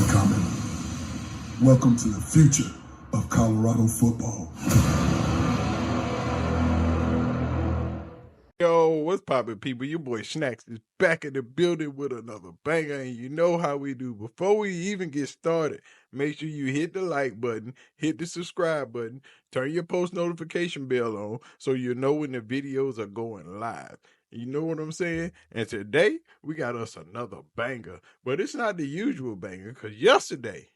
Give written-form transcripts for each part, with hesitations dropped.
coming. Welcome to the future of Colorado football. Yo, what's poppin', people? Your boy Snacks is back in the building with another banger, and you know how we do. Before we even get started, make sure you hit the like button, hit the subscribe button, turn your post notification bell on so you know when the videos are going live. You know what I'm saying? And today, we got us another banger, but it's not the usual banger, because yesterday,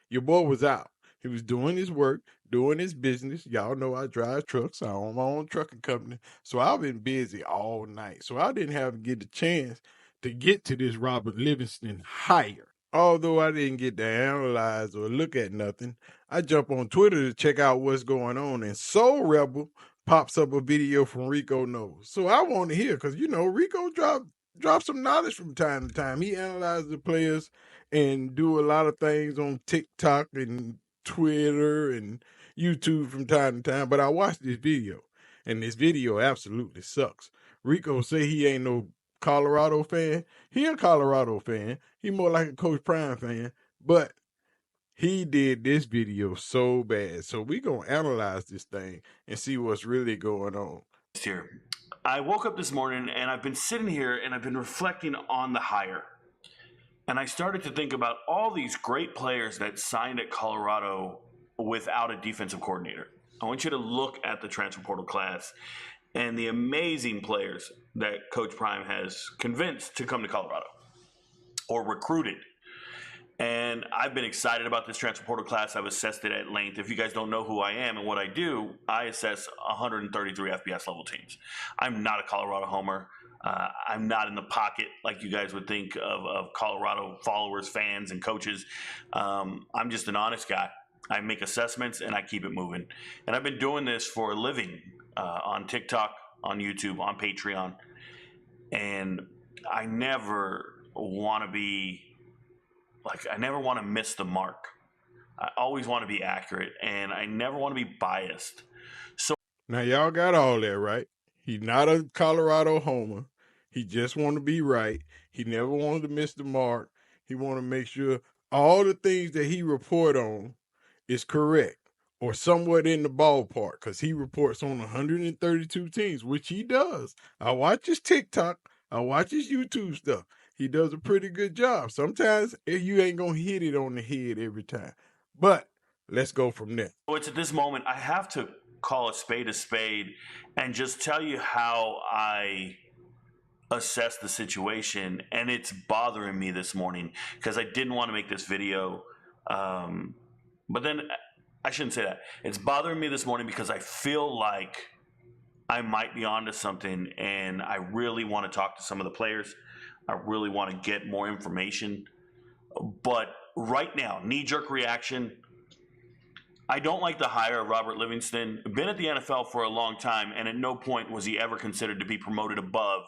your boy was out. He was doing his work, doing his business. Y'all know I drive trucks. I own my own trucking company. So I've been busy all night. So I didn't have to get the chance to get to this Robert Livingston hire. Although I didn't get to analyze or look at nothing, I jump on Twitter to check out what's going on. And Soul Rebel pops up a video from Rico Knows. So I want to hear, because, you know, Rico drop some knowledge from time to time. He analyzes the players and do a lot of things on TikTok and Twitter and YouTube from time to time, but I watched this video, and this video absolutely sucks. Rico say he ain't no Colorado fan. He a Colorado fan. He more like a coachprime fan, but he did this video so bad. So we gonna analyze this thing and see what's really going on. Here, I woke up this morning and I've been sitting here and I've been reflecting on the hire. And I started to think about all these great players that signed at Colorado without a defensive coordinator. I want you to look at the transfer portal class and the amazing players that Coach Prime has convinced to come to Colorado or recruited. And I've been excited about this transfer portal class. I've assessed it at length. If you guys don't know who I am and what I do, I assess 133 FBS level teams. I'm not a Colorado homer. I'm not in the pocket like you guys would think of Colorado followers, fans, and coaches. I'm just an honest guy. I make assessments and I keep it moving. And I've been doing this for a living on TikTok, on YouTube, on Patreon. And I never want to be I never want to miss the mark. I always want to be accurate, and I never want to be biased. So now y'all got all that, right? He's not a Colorado homer. He just want to be right. He never wanted to miss the mark. He want to make sure all the things that he report on is correct or somewhat in the ballpark, because he reports on 132 teams, which he does. I watch his TikTok. I watch his YouTube stuff. He does a pretty good job. Sometimes you ain't going to hit it on the head every time. But let's go from there. It's at this moment I have to call a spade and just tell you how I assess the situation. And it's bothering me this morning because I didn't want to make this video. But then I shouldn't say that. It's bothering me this morning because I feel like I might be onto something, and I really want to talk to some of the players. I really want to get more information. But right now, knee-jerk reaction, I don't like the hire of Robert Livingston. Been at the NFL for a long time, and at no point was he ever considered to be promoted above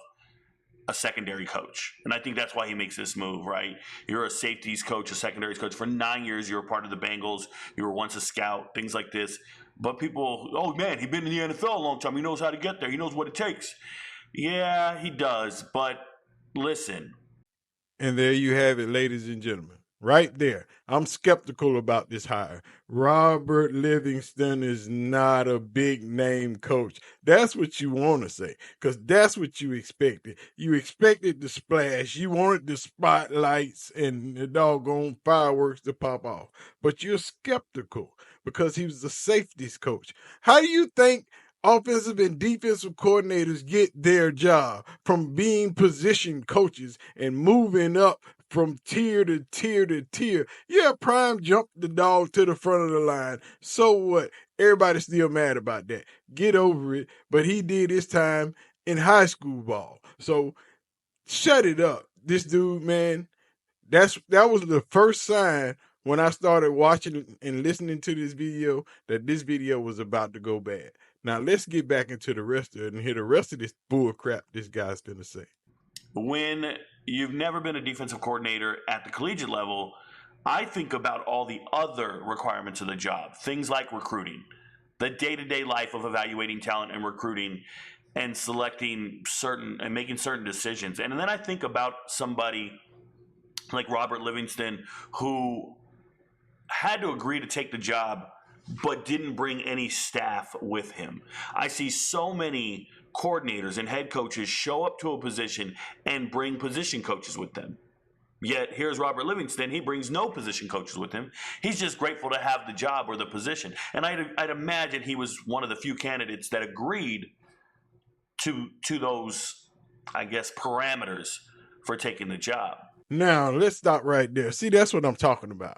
a secondary coach. And I think that's why he makes this move, right? You're a safeties coach, a secondaries coach. For 9 years, you were part of the Bengals. You were once a scout, things like this. But people, oh, man, he's been in the NFL a long time. He knows how to get there. He knows what it takes. Yeah, he does. But listen. And there you have it, ladies and gentlemen. Right there. I'm skeptical about this hire. Robert Livingston is not a big name coach. That's what you want to say, because that's what you expected. You expected the splash. You wanted the spotlights and the doggone fireworks to pop off. But you're skeptical because he was the safeties coach. How do you think offensive and defensive coordinators get their job from being position coaches and moving up from tier to tier to tier? Yeah, Prime jumped the dog to the front of the line. So what? Everybody's still mad about that. Get over it. But he did his time in high school ball. So shut it up. This dude, man, that was the first sign when I started watching and listening to this video that this video was about to go bad. Now let's get back into the rest of it and hear the rest of this bull crap this guy's gonna say. When you've never been a defensive coordinator at the collegiate level, I think about all the other requirements of the job. Things like recruiting, the day-to-day life of evaluating talent and recruiting and selecting certain and making certain decisions. And then I think about somebody like Robert Livingston, who had to agree to take the job, but didn't bring any staff with him. I see so many coordinators and head coaches show up to a position and bring position coaches with them. Yet here's Robert Livingston. He brings no position coaches with him. He's just grateful to have the job or the position. And I'd imagine he was one of the few candidates that agreed to those, I guess, parameters for taking the job. Now, let's stop right there. See, that's what I'm talking about.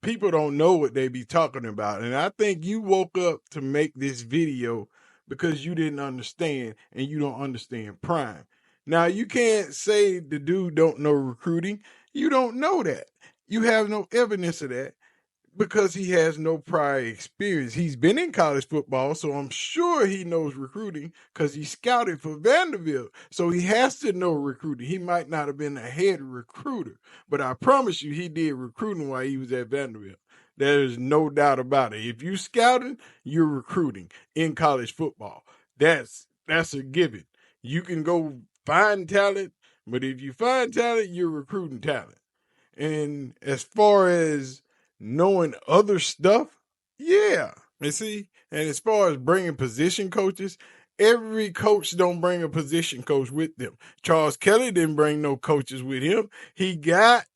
People don't know what they be talking about. And I think you woke up to make this video because you didn't understand, and you don't understand Prime. Now, you can't say the dude don't know recruiting. You don't know that. You have no evidence of that because he has no prior experience. He's been in college football, so I'm sure he knows recruiting because he scouted for Vanderbilt. So he has to know recruiting. He might not have been a head recruiter, but I promise you he did recruiting while he was at Vanderbilt. There's no doubt about it. If you scouting, you're recruiting in college football. That's a given. You can go find talent, but if you find talent, you're recruiting talent. And as far as knowing other stuff, yeah. And see, and as far as bringing position coaches, every coach don't bring a position coach with them. Charles Kelly didn't bring no coaches with him. He got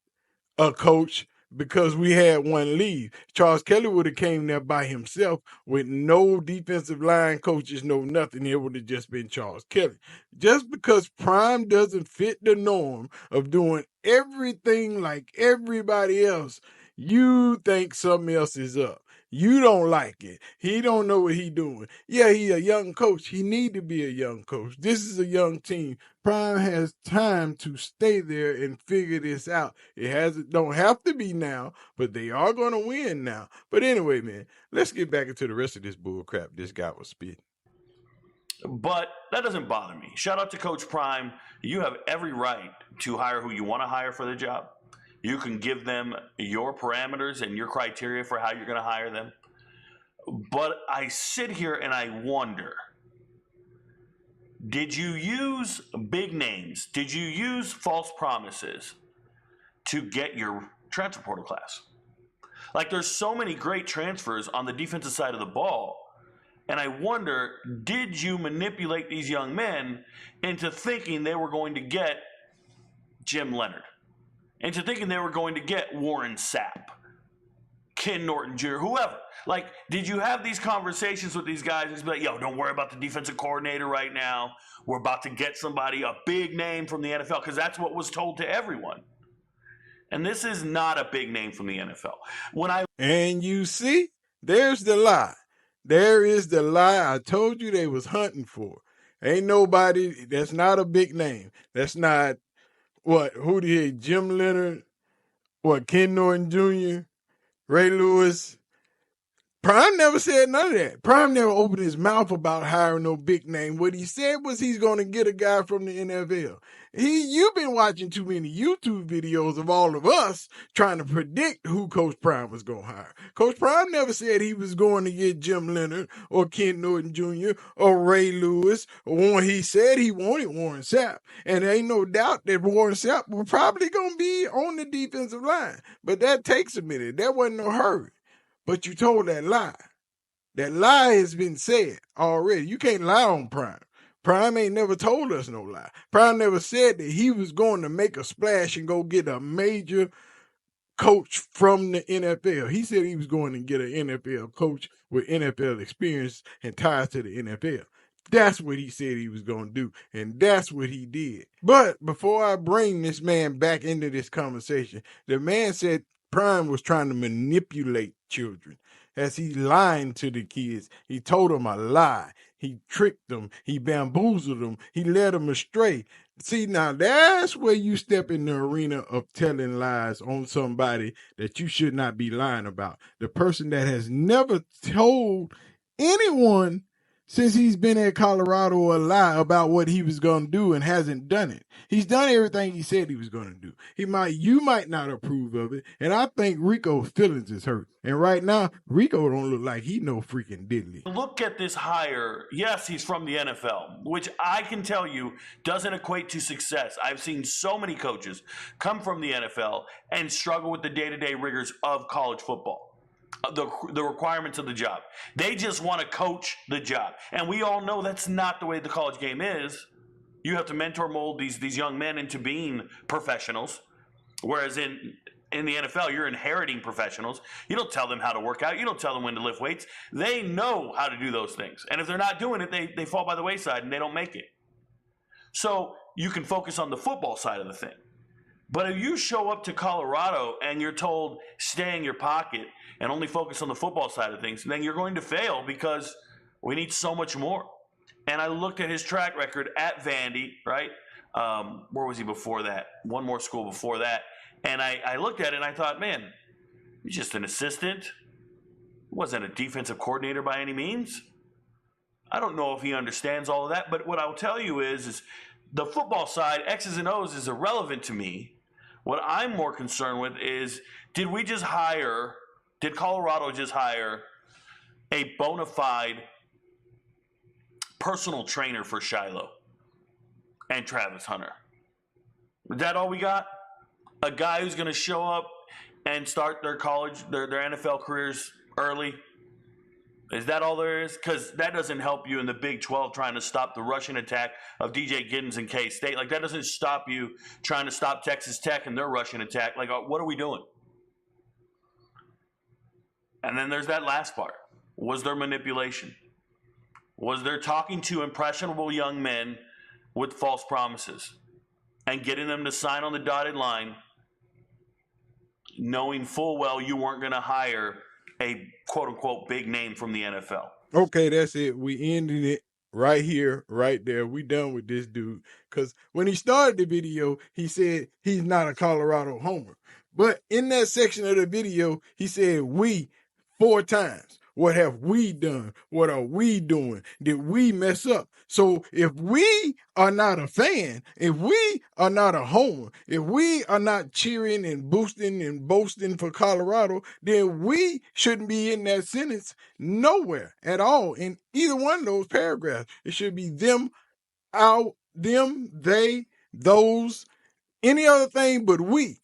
a coach because we had one leave. Charles Kelly would have came there by himself with no defensive line coaches, no nothing. It would have just been Charles Kelly. Just because Prime doesn't fit the norm of doing everything like everybody else, you think something else is up. You don't like it. He don't know what he doing. Yeah, he a young coach. He need to be a young coach. This is a young team. Prime has time to stay there and figure this out. It don't have to be now, but they are going to win now. But anyway, man, let's get back into the rest of this bull crap this guy was spitting. But that doesn't bother me. Shout out to Coach Prime. You have every right to hire who you want to hire for the job. You can give them your parameters and your criteria for how you're going to hire them. But I sit here and I wonder, did you use big names? Did you use false promises to get your transfer portal class? Like, there's so many great transfers on the defensive side of the ball. And I wonder, did you manipulate these young men into thinking they were going to get Jim Leonard? Into thinking they were going to get Warren Sapp, Ken Norton Jr., whoever. Like, did you have these conversations with these guys and be like, yo, don't worry about the defensive coordinator right now. We're about to get somebody, a big name from the NFL, because that's what was told to everyone. And this is not a big name from the NFL. And you see, there's the lie. There is the lie I told you they was hunting for. Ain't nobody, that's not a big name. That's not, who did Jim Leonard, Ken Norton Jr., Ray Lewis. Prime never said none of that. Prime never opened his mouth about hiring no big name. What he said was he's going to get a guy from the NFL. You've been watching too many YouTube videos of all of us trying to predict who Coach Prime was going to hire. Coach Prime never said he was going to get Jim Leonard or Ken Norton Jr. or Ray Lewis. Or he said he wanted Warren Sapp. And there ain't no doubt that Warren Sapp was probably going to be on the defensive line. But that takes a minute. That wasn't no hurry. But you told that lie. That lie has been said already. You can't lie on Prime. Prime ain't never told us no lie. Prime never said that he was going to make a splash and go get a major coach from the NFL. He said he was going to get an NFL coach with NFL experience and ties to the NFL. That's what he said he was going to do, and that's what he did. But before I bring this man back into this conversation, the man said Prime was trying to manipulate children as he lying to the kids. He told them a lie. He tricked them. He bamboozled them. He led them astray. See, now that's where you step in the arena of telling lies on somebody that you should not be lying about. The person that has never told anyone since he's been at Colorado a lie about what he was going to do and hasn't done it. He's done everything he said he was going to do. You might not approve of it. And I think Rico's feelings is hurt. And right now, Rico don't look like he no freaking diddly. Look at this hire. Yes, he's from the NFL, which I can tell you doesn't equate to success. I've seen so many coaches come from the NFL and struggle with the day-to-day rigors of college football. the requirements of the job. They just want to coach the job. And we all know that's not the way the college game is. You have to mentor, mold these young men into being professionals. Whereas in the NFL, you're inheriting professionals. You don't tell them how to work out. You don't tell them when to lift weights. They know how to do those things. And if they're not doing it, they fall by the wayside and they don't make it. So you can focus on the football side of the thing. But if you show up to Colorado and you're told stay in your pocket and only focus on the football side of things, then you're going to fail because we need so much more. And I looked at his track record at Vandy, right? Where was he before that? One more school before that. And I looked at it and I thought, man, he's just an assistant. He wasn't a defensive coordinator by any means. I don't know if he understands all of that. But what I'll tell you is the football side, X's and O's, is irrelevant to me. What I'm more concerned with is, did Colorado just hire a bona fide personal trainer for Shiloh and Travis Hunter? Is that all we got? A guy who's going to show up and start their NFL careers early? Is that all there is? Because that doesn't help you in the Big 12 trying to stop the rushing attack of DJ Giddens and K-State. Like, that doesn't stop you trying to stop Texas Tech and their rushing attack. Like, what are we doing? And then there's that last part. Was there manipulation? Was there talking to impressionable young men with false promises and getting them to sign on the dotted line, knowing full well you weren't going to hire a quote-unquote big name from the NFL? Okay, that's it. We ended it right here, right there. We done with this dude. Because when he started the video, he said he's not a Colorado homer. But in that section of the video, he said we 4 times. What have we done? What are we doing? Did we mess up? So if we are not a fan, if we are not a homer, if we are not cheering and boosting and boasting for Colorado, then we shouldn't be in that sentence nowhere at all in either one of those paragraphs. It should be them, our, them, they, those, any other thing but we.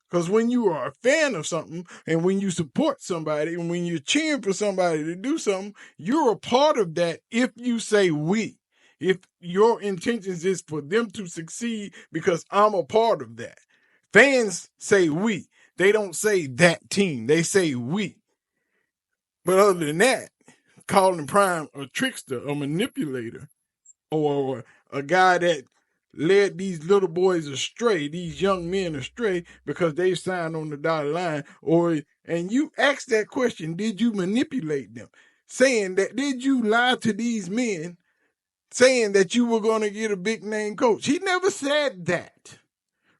Because when you are a fan of something and when you support somebody and when you're cheering for somebody to do something, you're a part of that if you say we. If your intentions is for them to succeed because I'm a part of that. Fans say we. They don't say that team. They say we. But other than that, calling Prime a trickster, a manipulator, or a guy that led these little boys astray, these young men astray, because they signed on the dotted line. And you ask that question, did you manipulate them? Saying that, did you lie to these men, saying that you were going to get a big name coach? He never said that.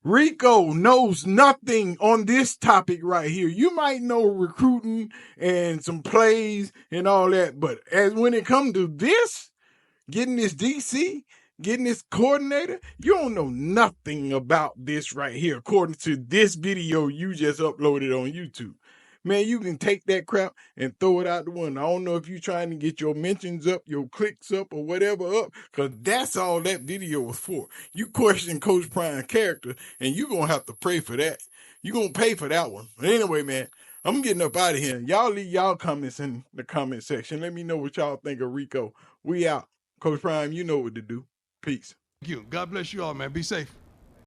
Rico knows nothing on this topic right here. You might know recruiting and some plays and all that, but when it comes to this, getting this DC, getting this coordinator, you don't know nothing about this right here, according to this video you just uploaded on YouTube. Man, you can take that crap and throw it out the window. I don't know if you're trying to get your mentions up, your clicks up, or whatever up, because that's all that video was for. You question Coach Prime's character, and you're going to have to pray for that. You're going to pay for that one. But anyway, man, I'm getting up out of here. Y'all leave y'all comments in the comment section. Let me know what y'all think of Rico. We out. Coach Prime, you know what to do. Peace. Thank you. God bless you all, man. Be safe.